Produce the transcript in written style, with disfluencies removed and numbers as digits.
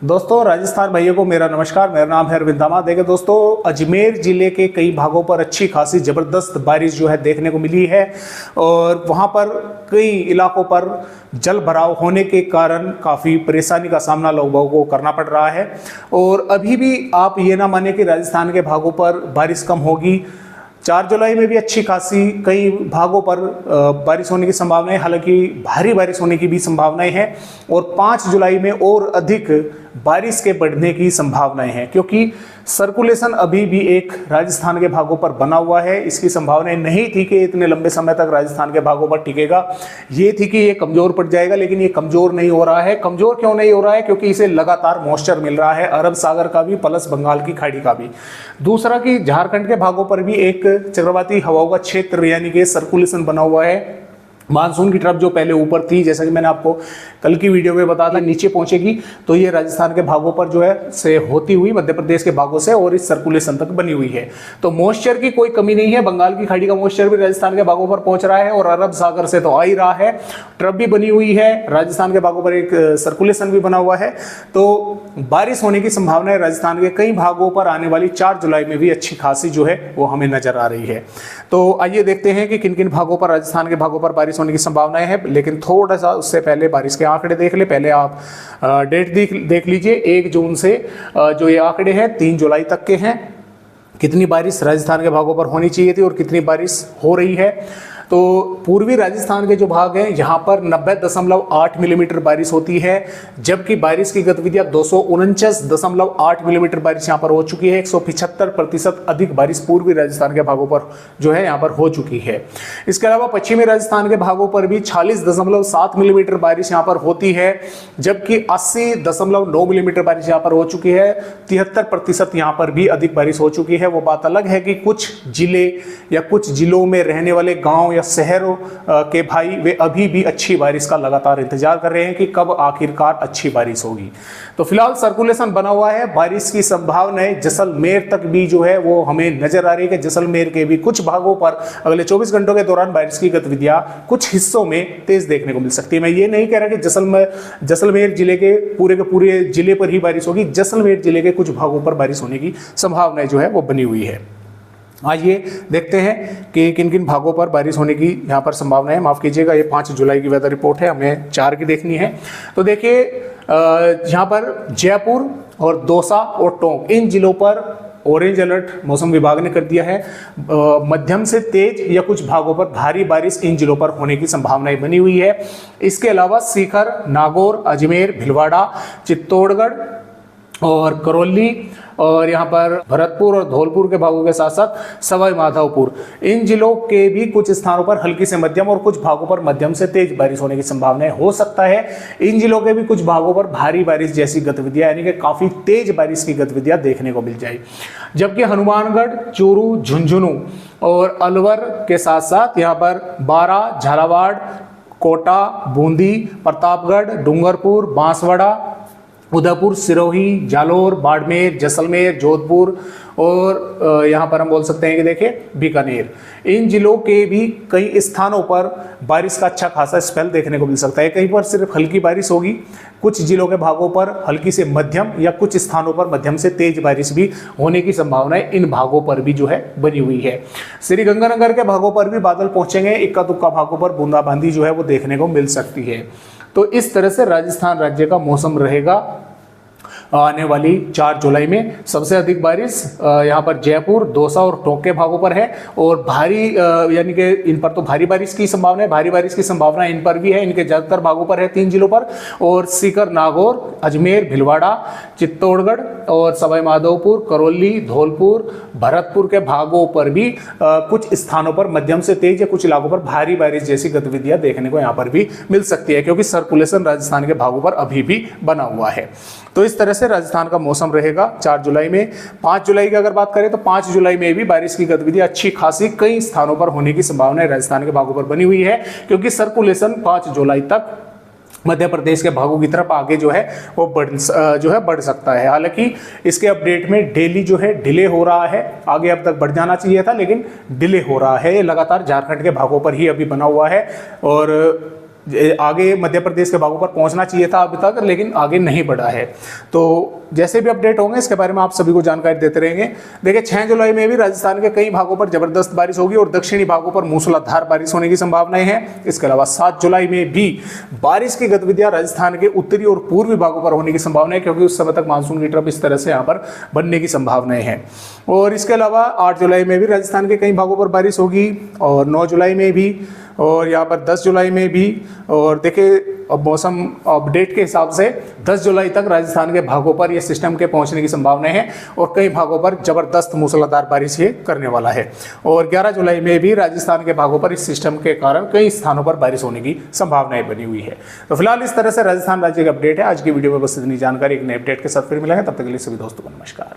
दोस्तों राजस्थान भाइयों को मेरा नमस्कार। मेरा नाम है अरविंद दामा। देखिए दोस्तों, अजमेर जिले के कई भागों पर अच्छी खासी ज़बरदस्त बारिश जो है देखने को मिली है और वहां पर कई इलाकों पर जल भराव होने के कारण काफ़ी परेशानी का सामना लोगों को करना पड़ रहा है। और अभी भी आप ये ना माने कि राजस्थान के भागों पर बारिश कम होगी। 4 जुलाई में भी अच्छी खासी कई भागों पर बारिश होने की संभावनाएं, हालांकि भारी बारिश होने की भी संभावनाएं हैं। और 5 जुलाई में और अधिक बारिश के बढ़ने की संभावनाएं हैं, क्योंकि सर्कुलेशन अभी भी एक राजस्थान के भागों पर बना हुआ है। इसकी संभावनाएं नहीं थी कि इतने लंबे समय तक राजस्थान के भागों पर टिकेगा। ये थी कि ये कमजोर पड़ जाएगा, लेकिन ये कमजोर नहीं हो रहा है। कमजोर क्यों नहीं हो रहा है? क्योंकि इसे लगातार मॉइस्चर मिल रहा है, अरब सागर का भी प्लस बंगाल की खाड़ी का भी। दूसरा कि झारखंड के भागों पर भी एक चक्रवाती हवाओं का क्षेत्र यानी कि सर्कुलेशन बना हुआ है। मानसून की ट्रफ जो पहले ऊपर थी, जैसा कि मैंने आपको कल की वीडियो में बताया था, नीचे पहुंचेगी तो ये राजस्थान के भागों पर जो है से होती हुई मध्य प्रदेश के भागों से और इस सर्कुलेशन तक बनी हुई है। तो मॉइस्चर की कोई कमी नहीं है। बंगाल की खाड़ी का मॉइस्चर भी राजस्थान के भागों पर पहुंच रहा है और अरब सागर से तो आ ही रहा है। ट्रफ भी बनी हुई है, राजस्थान के भागों पर एक सर्कुलेशन भी बना हुआ है। तो बारिश होने की संभावना है राजस्थान के कई भागों पर आने वाली 4 जुलाई में भी अच्छी खासी जो है वो हमें नजर आ रही है। तो आइए देखते हैं कि किन किन भागों पर, राजस्थान के भागों पर बारिश होने की संभावनाएं हैं। लेकिन थोड़ा सा उससे पहले बारिश के आंकड़े देख ले। पहले आप डेट देख लीजिए। 1 जून से जो ये आंकड़े हैं 3 जुलाई तक के हैं। कितनी बारिश राजस्थान के भागों पर होनी चाहिए थी और कितनी बारिश हो रही है। तो पूर्वी राजस्थान के जो भाग हैं यहाँ पर 90.8 मिलीमीटर बारिश होती है, जबकि बारिश की गतिविधियां 249.8 मिलीमीटर बारिश यहाँ पर हो चुकी है। 175% अधिक बारिश पूर्वी राजस्थान के भागों पर जो है यहाँ पर हो चुकी है। इसके अलावा पश्चिमी राजस्थान के भागों पर भी 46.7 मिलीमीटर बारिश यहाँ पर होती है, जबकि 80.9 मिलीमीटर बारिश यहाँ पर हो चुकी है। 73% यहाँ पर भी अधिक बारिश हो चुकी है। वो बात अलग है कि कुछ जिले या कुछ जिलों में रहने वाले गांव या शहरों के भाई वे अभी भी अच्छी बारिश का लगातार इंतजार कर रहे हैं कि कब आखिरकार अच्छी बारिश होगी। तो फिलहाल सर्कुलेशन बना हुआ है। बारिश की संभावनाएं जैसलमेर तक भी जो है वो हमें नजर आ रही है कि जैसलमेर के भी कुछ भागों पर अगले 24 घंटों के दौरान बारिश की गतिविधियां कुछ हिस्सों में तेज देखने को मिल सकती है। मैं ये नहीं कह रहा कि जैसलमेर जिले के पूरे जिले पर ही बारिश होगी। जैसलमेर जिले के कुछ भागों पर बारिश होने की संभावनाएं जो है वो बनी हुई है। आइए देखते हैं कि किन किन भागों पर बारिश होने की यहाँ पर संभावना है। माफ कीजिएगा, ये 5 जुलाई की वेदर रिपोर्ट है, हमें 4 की देखनी है। तो देखिए, यहाँ पर जयपुर और दौसा और टोंक, इन जिलों पर ऑरेंज अलर्ट मौसम विभाग ने कर दिया है। मध्यम से तेज या कुछ भागों पर भारी बारिश इन जिलों पर होने की संभावनाएं बनी हुई है। इसके अलावा सीकर, नागौर, अजमेर, भीलवाड़ा, चित्तौड़गढ़ और करौली और यहाँ पर भरतपुर और धौलपुर के भागों के साथ साथ सवाई माधोपुर, इन जिलों के भी कुछ स्थानों पर हल्की से मध्यम और कुछ भागों पर मध्यम से तेज बारिश होने की संभावना हो सकता है। इन जिलों के भी कुछ भागों पर भारी बारिश जैसी गतिविधियां यानी कि काफी तेज बारिश की गतिविधियां देखने को मिल जाए। जबकि हनुमानगढ़, चूरू, झुंझुनू और अलवर के साथ साथ यहाँ पर बारां, झालावाड़, कोटा, बूंदी, प्रतापगढ़, डूंगरपुर, बांसवाड़ा, उदयपुर, सिरोही, जालोर, बाड़मेर, जैसलमेर, जोधपुर और यहाँ पर हम बोल सकते हैं कि देखिए बीकानेर, इन जिलों के भी कई स्थानों पर बारिश का अच्छा खासा स्पेल देखने को मिल सकता है। कहीं पर सिर्फ हल्की बारिश होगी, कुछ जिलों के भागों पर हल्की से मध्यम या कुछ स्थानों पर मध्यम से तेज बारिश भी होने की संभावनाएं इन भागों पर भी जो है बनी हुई है। श्रीगंगानगर के भागों पर भी बादल पहुंचेंगे। इक्का दुक्का भागों पर बूंदाबांदी जो है वो देखने को मिल सकती है। तो इस तरह से राजस्थान राज्य का मौसम रहेगा आने वाली 4 जुलाई में। सबसे अधिक बारिश यहाँ पर जयपुर, दौसा और टोंक के भागों पर है और भारी यानी कि इन पर तो भारी बारिश की संभावना है। भारी बारिश की संभावना इन पर भी है, इनके ज्यादातर भागों पर है 3 जिलों पर। और सीकर, नागौर, अजमेर, भीलवाड़ा, चित्तौड़गढ़ और सवाई माधोपुर, करौली, धौलपुर, भरतपुर के भागों पर भी कुछ स्थानों पर मध्यम से तेज या कुछ इलाकों पर भारी बारिश जैसी गतिविधियां देखने को यहाँ पर भी मिल सकती है, क्योंकि सर्कुलेशन राजस्थान के भागों पर अभी भी बना हुआ है। तो इस तरह से राजस्थान का मौसम रहेगा 4 जुलाई में। 5 जुलाई की अगर बात करें तो 5 जुलाई में भी बारिश की गतिविधि अच्छी खासी कई स्थानों पर होने की संभावना राजस्थान के भागों पर बनी हुई है, क्योंकि सर्कुलेशन 5 जुलाई तक मध्य प्रदेश के भागों की तरफ आगे जो है वो बढ़ सकता है। हालांकि इसके अपडेट में डेली जो है डिले हो रहा है। आगे अब तक बढ़ जाना चाहिए था, लेकिन डिले हो रहा है। ये लगातार झारखंड के भागों पर ही अभी बना हुआ है और आगे मध्य प्रदेश के भागों पर पहुंचना चाहिए था अभी तक, लेकिन आगे नहीं बढ़ा है। तो जैसे भी अपडेट होंगे इसके बारे में आप सभी को जानकारी देते रहेंगे। देखिए 6 जुलाई में भी राजस्थान के कई भागों पर जबरदस्त बारिश होगी और दक्षिणी भागों पर मूसलाधार बारिश होने की संभावनाएं हैं। इसके अलावा 7 जुलाई में भी बारिश की गतिविधियां राजस्थान के उत्तरी और पूर्वी भागों पर होने की संभावना है, क्योंकि उस समय तक मानसून की ट्रफ इस तरह से यहाँ पर बनने की संभावनाएं हैं। और इसके अलावा 8 जुलाई में भी राजस्थान के कई भागों पर बारिश होगी और 9 जुलाई में भी और यहाँ पर 10 जुलाई में भी। और देखिए अब मौसम अपडेट के हिसाब से 10 जुलाई तक राजस्थान के भागों पर यह सिस्टम के पहुंचने की संभावना है और कई भागों पर जबरदस्त मूसलाधार बारिश ये करने वाला है। और 11 जुलाई में भी राजस्थान के भागों पर इस सिस्टम के कारण कई स्थानों पर बारिश होने की संभावनाएं बनी हुई है। तो फिलहाल इस तरह से राजस्थान राज्य का अपडेट है। आज की वीडियो में बस इतनी जानकारी, एक नए अपडेट के साथ फिर मिलेंगे, तब तक के लिए सभी दोस्तों को नमस्कार।